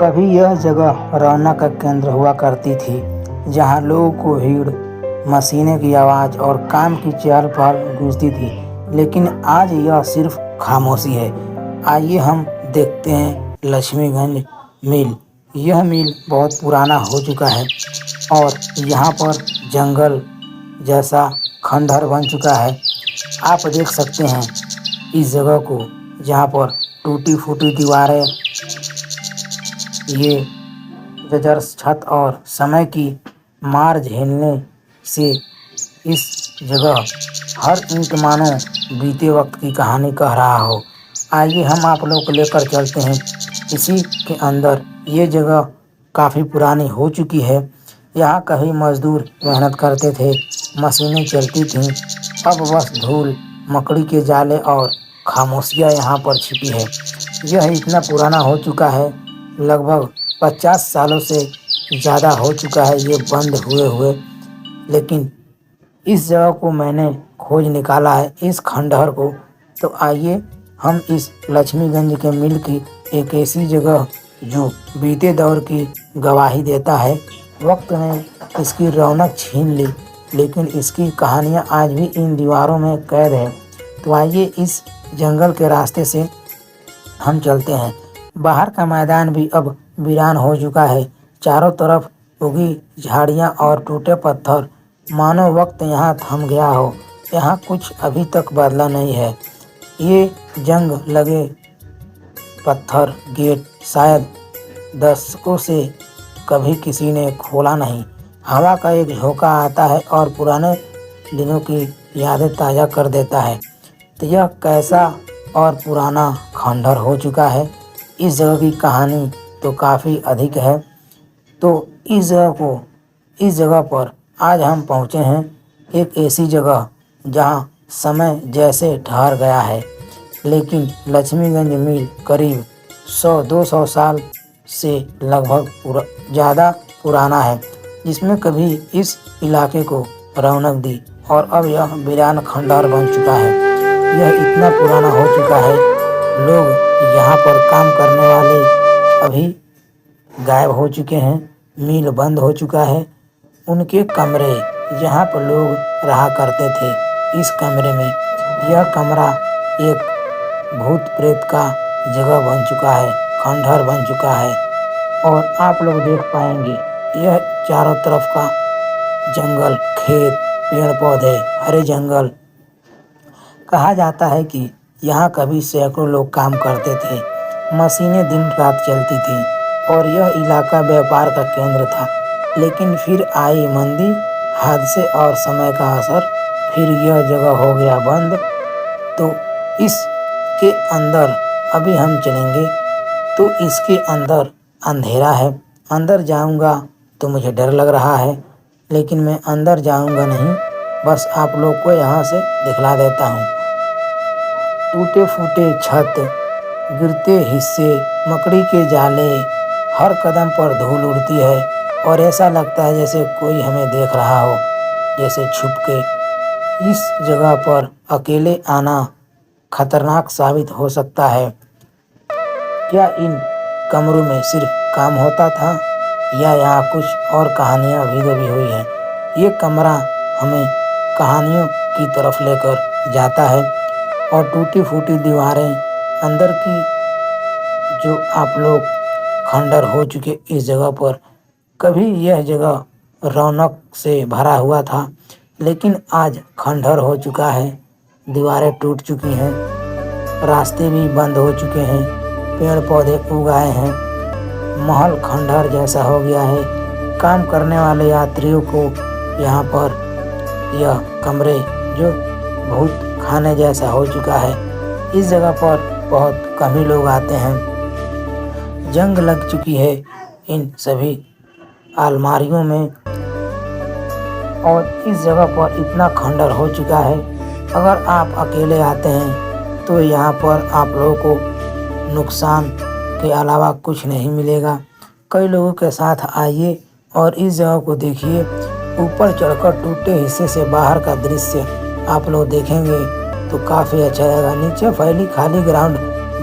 कभी यह जगह रौनक का केंद्र हुआ करती थी, जहां लोगों को भीड़, मशीनें की आवाज़ और काम की चहल-पहल गूंजती थी। लेकिन आज यह सिर्फ खामोशी है। आइए हम देखते हैं लक्ष्मीगंज मिल। यह मिल बहुत पुराना हो चुका है और यहाँ पर जंगल जैसा खंडहर बन चुका है। आप देख सकते हैं इस जगह को, जहाँ पर टूटी फूटी दीवारें, ये जर्जर छत और समय की मार झेलने से इस जगह हर ईंट मानो बीते वक्त की कहानी कह रहा हो। आइए हम आप लोग को लेकर चलते हैं इसी के अंदर। ये जगह काफ़ी पुरानी हो चुकी है। यहाँ कभी मजदूर मेहनत करते थे, मशीनें चलती थीं। अब बस धूल, मकड़ी के जाले और खामोशियाँ यहाँ पर छिपी है। यह इतना पुराना हो चुका है, लगभग 50 सालों से ज़्यादा हो चुका है ये बंद हुए। लेकिन इस जगह को मैंने खोज निकाला है, इस खंडहर को। तो आइए हम इस लक्ष्मीगंज के मिल की एक ऐसी जगह जो बीते दौर की गवाही देता है। वक्त ने इसकी रौनक छीन ली, लेकिन इसकी कहानियाँ आज भी इन दीवारों में कैद है। तो आइए इस जंगल के रास्ते से हम चलते हैं। बाहर का मैदान भी अब वीरान हो चुका है। चारों तरफ उगी झाड़ियाँ और टूटे पत्थर, मानो वक्त यहाँ थम गया हो। यहाँ कुछ अभी तक बदला नहीं है। ये जंग लगे पत्थर गेट शायद दशकों से कभी किसी ने खोला नहीं। हवा का एक झोंका आता है और पुराने दिनों की यादें ताज़ा कर देता है। तो यह कैसा और पुराना खंडहर हो चुका है। इस जगह की कहानी तो काफ़ी अधिक है। तो इस जगह पर आज हम पहुँचे हैं, एक ऐसी जगह जहाँ समय जैसे ठहर गया है। लेकिन लक्ष्मीगंज मिल करीब 100-200 साल से लगभग ज़्यादा पुराना है, जिसमें कभी इस इलाके को रौनक दी और अब यह वीरान खंडहर बन चुका है। यह इतना पुराना हो चुका है, लोग यहाँ पर काम करने वाले अभी गायब हो चुके हैं। मिल बंद हो चुका है। उनके कमरे जहाँ पर लोग रहा करते थे, इस कमरे में, यह कमरा एक भूत प्रेत का जगह बन चुका है, खंडहर बन चुका है। और आप लोग देख पाएंगे यह चारों तरफ का जंगल, खेत, पेड़ पौधे, हरे जंगल। कहा जाता है कि यहाँ कभी सैकड़ों लोग काम करते थे, मशीनें दिन रात चलती थी और यह इलाका व्यापार का केंद्र था। लेकिन फिर आई मंदी, हादसे और समय का असर, फिर यह जगह हो गया बंद। तो इसके अंदर अभी हम चलेंगे, तो इसके अंदर अंधेरा है। अंदर जाऊंगा तो मुझे डर लग रहा है, लेकिन मैं अंदर जाऊंगा नहीं, बस आप लोग को यहाँ से दिखला देता हूँ। टूटे फूटे छत, गिरते हिस्से, मकड़ी के जाले, हर कदम पर धूल उड़ती है और ऐसा लगता है जैसे कोई हमें देख रहा हो, जैसे छुप के। इस जगह पर अकेले आना खतरनाक साबित हो सकता है। क्या इन कमरों में सिर्फ काम होता था या यहाँ कुछ और कहानियाँ भी दबी हुई हैं? ये कमरा हमें कहानियों की तरफ लेकर जाता है और टूटी फूटी दीवारें, अंदर की जो आप लोग खंडहर हो चुके इस जगह पर। कभी यह जगह रौनक से भरा हुआ था, लेकिन आज खंडहर हो चुका है। दीवारें टूट चुकी हैं, रास्ते भी बंद हो चुके हैं, पेड़ पौधे उग आए हैं, महल खंडहर जैसा हो गया है। काम करने वाले यात्रियों को यहाँ पर यह कमरे जो भूत खाने जैसा हो चुका है। इस जगह पर बहुत कम ही लोग आते हैं। जंग लग चुकी है इन सभी अलमारियों में और इस जगह पर इतना खंडहर हो चुका है। अगर आप अकेले आते हैं तो यहाँ पर आप लोगों को नुकसान के अलावा कुछ नहीं मिलेगा। कई लोगों के साथ आइए और इस जगह को देखिए। ऊपर चढ़कर टूटे हिस्से से बाहर का दृश्य आप लोग देखेंगे तो काफ़ी अच्छा लगेगा। नीचे फैली खाली ग्राउंड,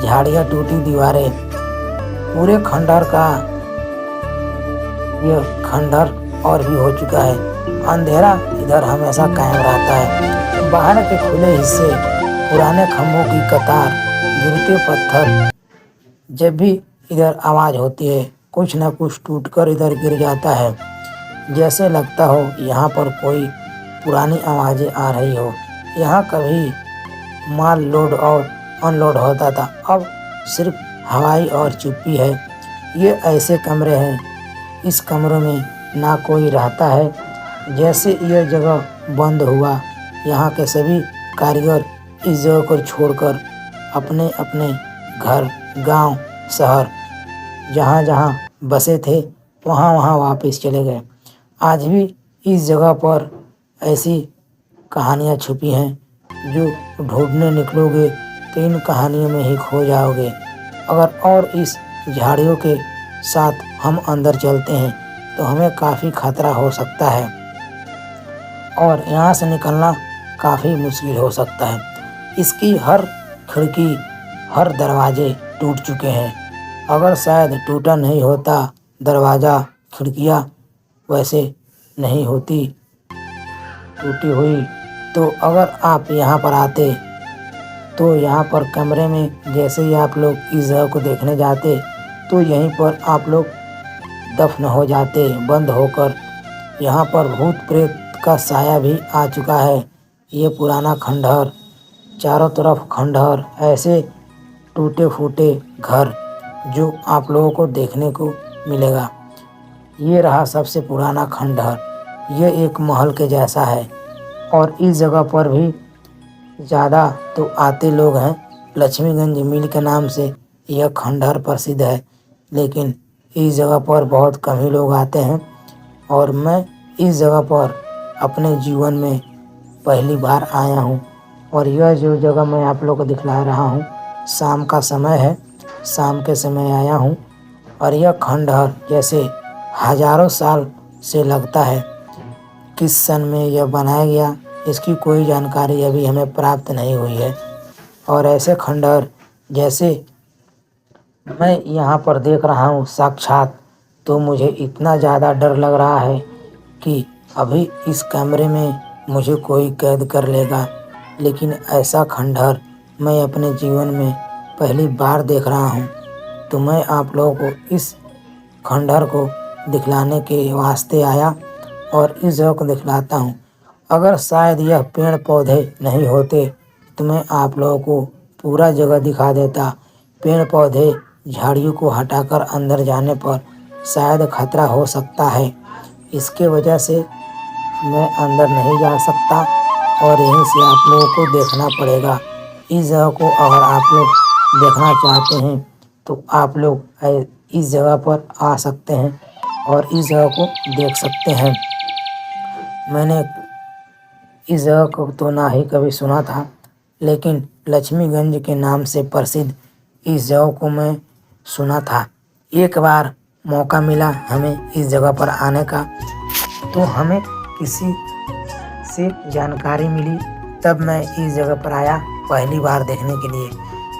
झाड़ियाँ, टूटी दीवारें, पूरे खंडहर का यह खंडहर और भी हो चुका है। अंधेरा इधर हमेशा कायम रहता है। बाहर के खुले हिस्से, पुराने खंभों की कतार, गिरते पत्थर, जब भी इधर आवाज होती है कुछ न कुछ टूटकर इधर गिर जाता है। जैसे लगता हो यहाँ पर कोई पुरानी आवाजें आ रही हो। यहाँ कभी माल लोड और अनलोड होता था, अब सिर्फ हवाई और चुप्पी है। ये ऐसे कमरे हैं, इस कमरों में ना कोई रहता है। जैसे यह जगह बंद हुआ, यहाँ के सभी कारीगर इस जगह को छोड़कर अपने अपने घर, गांव, शहर, जहाँ जहाँ बसे थे वहाँ वहाँ वापस चले गए। आज भी इस जगह पर ऐसी कहानियाँ छुपी हैं जो ढूंढने निकलोगे तो इन कहानियों में ही खो जाओगे। अगर और इस झाड़ियों के साथ हम अंदर चलते हैं तो हमें काफ़ी खतरा हो सकता है और यहाँ से निकलना काफ़ी मुश्किल हो सकता है। इसकी हर खिड़की, हर दरवाजे टूट चुके हैं। अगर शायद टूटा नहीं होता दरवाज़ा, खिड़कियाँ वैसे नहीं होती टूटी हुई, तो अगर आप यहाँ पर आते तो यहाँ पर कमरे में जैसे ही आप लोग इस जगह को देखने जाते तो यहीं पर आप लोग दफन हो जाते बंद होकर। यहाँ पर भूत प्रेत का साया भी आ चुका है। ये पुराना खंडहर, चारों तरफ खंडहर, ऐसे टूटे फूटे घर जो आप लोगों को देखने को मिलेगा। ये रहा सबसे पुराना खंडहर। ये एक महल के जैसा है और इस जगह पर भी ज़्यादा तो आते लोग हैं। लक्ष्मीगंज मिल के नाम से यह खंडहर प्रसिद्ध है, लेकिन इस जगह पर बहुत कम ही लोग आते हैं। और मैं इस जगह पर अपने जीवन में पहली बार आया हूँ और यह जो जगह मैं आप लोगों को दिखला रहा हूँ, शाम का समय है, शाम के समय आया हूँ। और यह खंडहर जैसे हजारों साल से लगता है। किस सन में यह बनाया गया इसकी कोई जानकारी अभी हमें प्राप्त नहीं हुई है। और ऐसे खंडहर जैसे मैं यहाँ पर देख रहा हूँ साक्षात, तो मुझे इतना ज़्यादा डर लग रहा है कि अभी इस कमरे में मुझे कोई कैद कर लेगा। लेकिन ऐसा खंडहर मैं अपने जीवन में पहली बार देख रहा हूँ, तो मैं आप लोगों को इस खंडहर को दिखलाने के वास्ते आया और इस जगह को दिखलाता हूँ। अगर शायद यह पेड़ पौधे नहीं होते तो मैं आप लोगों को पूरा जगह दिखा देता। पेड़ पौधे, झाड़ियों को हटाकर अंदर जाने पर शायद खतरा हो सकता है, इसके वजह से मैं अंदर नहीं जा सकता और यहीं से आप लोगों को देखना पड़ेगा। इस जगह को अगर आप लोग देखना चाहते हैं तो आप लोग इस जगह पर आ सकते हैं और इस जगह को देख सकते हैं। मैंने इस जगह को तो ना ही कभी सुना था, लेकिन लक्ष्मीगंज के नाम से प्रसिद्ध इस जगह को मैं सुना था। एक बार मौका मिला हमें इस जगह पर आने का, तो हमें किसी से जानकारी मिली, तब मैं इस जगह पर आया पहली बार देखने के लिए।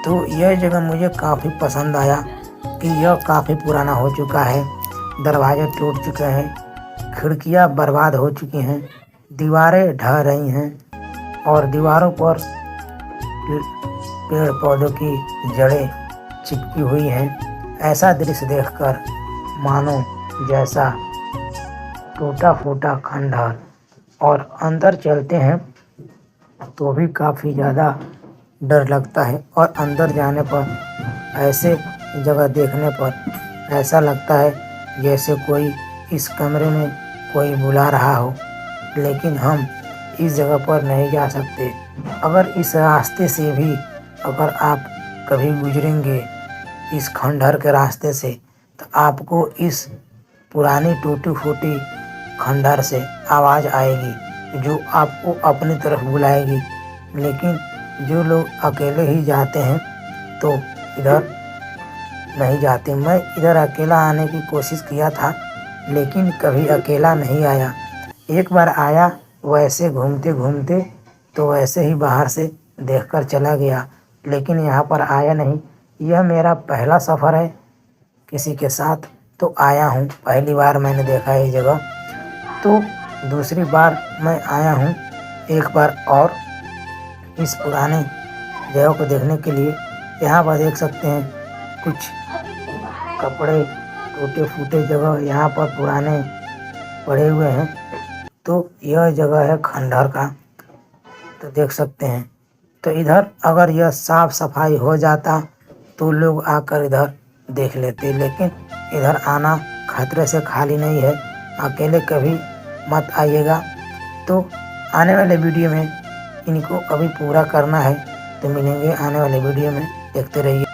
तो यह जगह मुझे काफ़ी पसंद आया कि यह काफ़ी पुराना हो चुका है, दरवाजे टूट चुके हैं, खिड़कियां बर्बाद हो चुकी हैं, दीवारें ढह रही हैं और दीवारों पर पेड़ पौधों की जड़ें चिपकी हुई हैं। ऐसा दृश्य देखकर मानो जैसा टूटा फूटा खंडहर। और अंदर चलते हैं तो भी काफ़ी ज़्यादा डर लगता है और अंदर जाने पर ऐसे जगह देखने पर ऐसा लगता है जैसे कोई इस कमरे में कोई बुला रहा हो, लेकिन हम इस जगह पर नहीं जा सकते। अगर इस रास्ते से भी अगर आप कभी गुजरेंगे इस खंडहर के रास्ते से, तो आपको इस पुरानी टूटी फूटी खंडहर से आवाज़ आएगी जो आपको अपनी तरफ बुलाएगी। लेकिन जो लोग अकेले ही जाते हैं तो इधर नहीं जाते। मैं इधर अकेला आने की कोशिश किया था, लेकिन कभी अकेला नहीं आया। एक बार आया वैसे घूमते घूमते, तो वैसे ही बाहर से देखकर चला गया, लेकिन यहाँ पर आया नहीं। यह मेरा पहला सफ़र है किसी के साथ तो आया हूँ, पहली बार मैंने देखा है ये जगह। तो दूसरी बार मैं आया हूँ एक बार और इस पुराने जगह को देखने के लिए। यहाँ पर देख सकते हैं कुछ कपड़े टूटे फूटे जगह यहाँ पर पुराने पड़े हुए हैं। तो यह जगह है खंडहर का, तो देख सकते हैं। तो इधर अगर यह साफ सफाई हो जाता तो लोग आकर इधर देख लेते, लेकिन इधर आना खतरे से खाली नहीं है। अकेले कभी मत आइएगा। तो आने वाले वीडियो में इनको अभी पूरा करना है, तो मिलेंगे आने वाले वीडियो में, देखते रहिए।